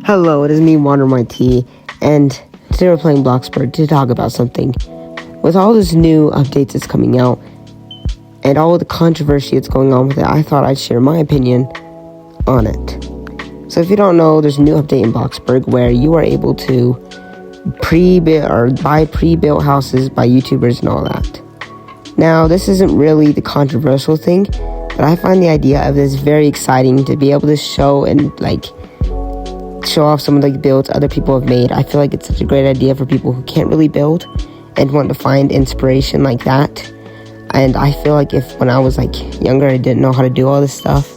Hello, it is me, Water My Tea, and today we're playing Bloxburg to talk about something. With all this new updates that's coming out, and all the controversy that's going on with it, I thought I'd share my opinion on it. So if you don't know, there's a new update in Bloxburg where you are able to pre-build or buy pre-built houses by YouTubers and all that. Now, this isn't really the controversial thing, but I find the idea of this very exciting to be able to show off some of the builds other people have made. I feel like it's such a great idea for people who can't really build and want to find inspiration like that. And I feel like if when I was younger, I didn't know how to do all this stuff,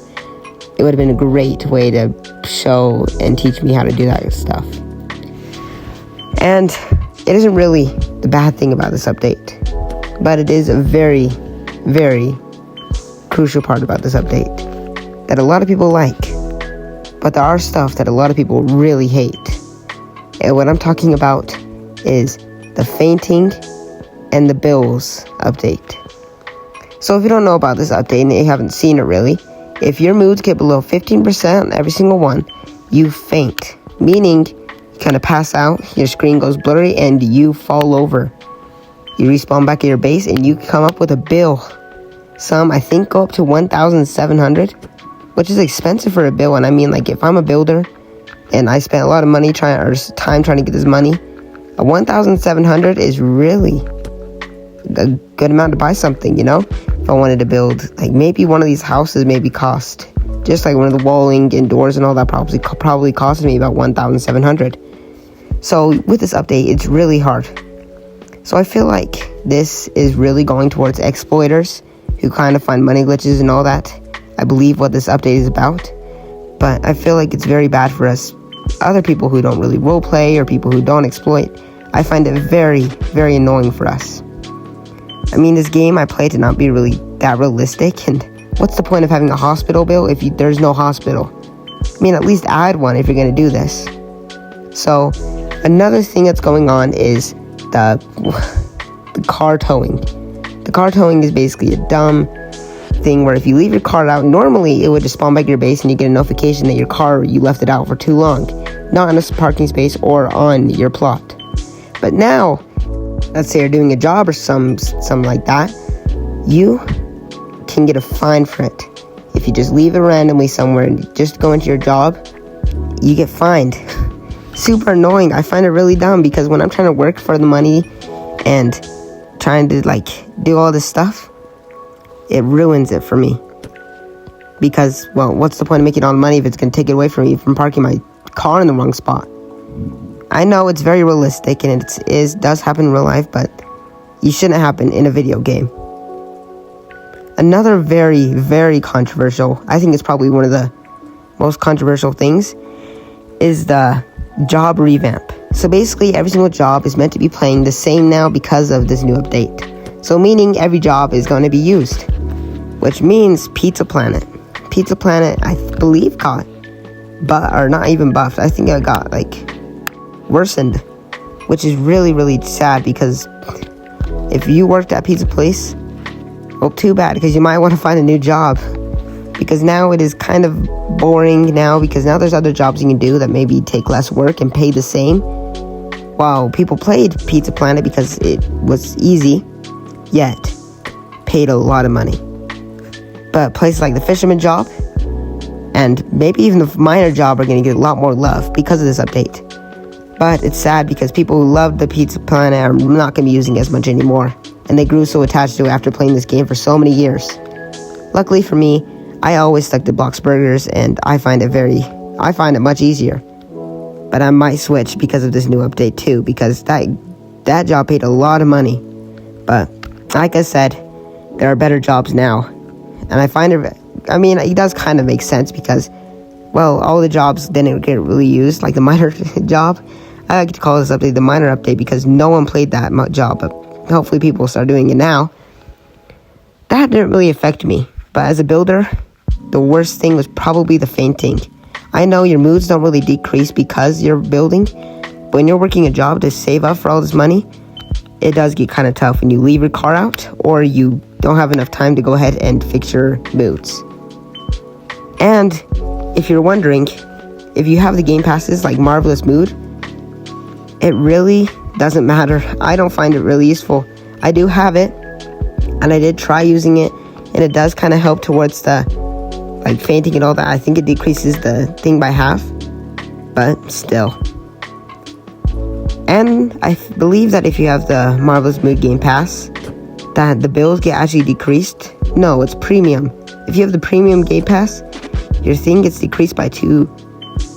it would have been a great way to show and teach me how to do that stuff. And it isn't really the bad thing about this update, but it is a very, very crucial part about this update that a lot of people like. But there are stuff that a lot of people really hate. And what I'm talking about is the fainting and the bills update. So if you don't know about this update and you haven't seen it really, if your moods get below 15% on every single one, you faint. Meaning you kind of pass out, your screen goes blurry, and you fall over. You respawn back at your base and you come up with a bill. Some, I think, go up to 1,700. Which is expensive for a bill, and I mean, if I'm a builder and I spent a lot of money trying to get this money, a 1,700 is really a good amount to buy something, If I wanted to build, maybe one of these houses maybe cost, just like one of the walling and doors and all that probably costed me about 1,700. So with this update, it's really hard. So I feel like this is really going towards exploiters who kind of find money glitches and all that. I believe what this update is about, but I feel like it's very bad for us other people who don't really roleplay or people who don't exploit. I find it very, very annoying for us. I mean, this game I play to not be really that realistic, and what's the point of having a hospital bill if there's no hospital? I mean, at least add one if you're going to do this. So, another thing that's going on is the car towing. The car towing is basically a dumb thing where if you leave your car out, normally it would just spawn back to your base and you get a notification that you left it out for too long, not in a parking space or on your plot. But now, let's say you're doing a job or something like that, you can get a fine for it. If you just leave it randomly somewhere and just go into your job, you get fined. Super annoying. I find it really dumb because when I'm trying to work for the money and trying to do all this stuff, it ruins it for me. Because, well, what's the point of making all the money if it's going to take it away from me from parking my car in the wrong spot? I know it's very realistic and it does happen in real life, but it shouldn't happen in a video game. Another very, very controversial, I think it's probably one of the most controversial things, is the job revamp. So basically, every single job is meant to be playing the same now because of this new update. So meaning every job is going to be used, which means Pizza Planet, I believe got, or not even buffed. I think it got worsened, which is really, really sad because if you worked at Pizza Place, well, too bad, because you might want to find a new job, because now it is kind of boring now, because now there's other jobs you can do that maybe take less work and pay the same. While people played Pizza Planet because it was easy, yet paid a lot of money. But places like the fisherman job and maybe even the miner job are going to get a lot more love because of this update. But it's sad because people who loved the Pizza Planet are not going to be using it as much anymore, and they grew so attached to it after playing this game for so many years. Luckily for me, I always stuck to Bloxburgers, and I find it much easier. But I might switch because of this new update too, because that job paid a lot of money. But like I said, there are better jobs now. And I find it does kind of make sense because, well, all the jobs didn't get really used, like the miner job. I like to call this update the miner update because no one played that job, but hopefully people will start doing it now. That didn't really affect me, but as a builder, the worst thing was probably the fainting. I know your moods don't really decrease because you're building, but when you're working a job to save up for all this money, it does get kind of tough when you leave your car out or you don't have enough time to go ahead and fix your moods. And if you're wondering, if you have the game passes like Marvelous Mood, it really doesn't matter. I don't find it really useful. I do have it, and I did try using it, and it does kind of help towards the like fainting and all that. I think it decreases the thing by half, but still. And I believe that if you have the Marvelous Mood Game Pass, that the bills get actually decreased. No, it's premium. If you have the premium Game Pass, your thing gets decreased by 2,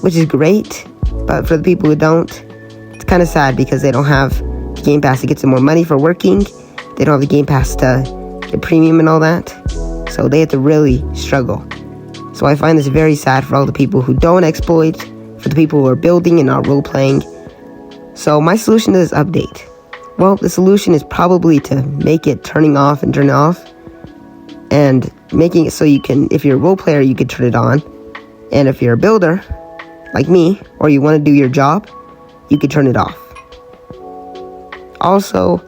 which is great. But for the people who don't, it's kind of sad because they don't have the Game Pass to get some more money for working. They don't have the Game Pass to get premium and all that. So they have to really struggle. So I find this very sad for all the people who don't exploit, for the people who are building and not role-playing. So my solution to this update, well, the solution is probably to make it turning off and turn off, and making it so you can, if you're a role player, you can turn it on, and if you're a builder, like me, or you want to do your job, you can turn it off. Also,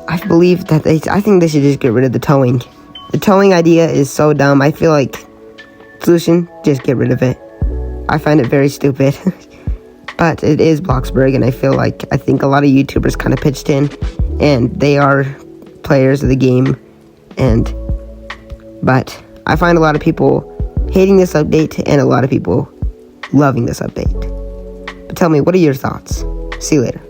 I believe that I think they should just get rid of the towing. The towing idea is so dumb. I feel like solution, just get rid of it. I find it very stupid. But it is Bloxburg, and I think a lot of YouTubers kind of pitched in, and they are players of the game, but I find a lot of people hating this update, and a lot of people loving this update. But tell me, what are your thoughts? See you later.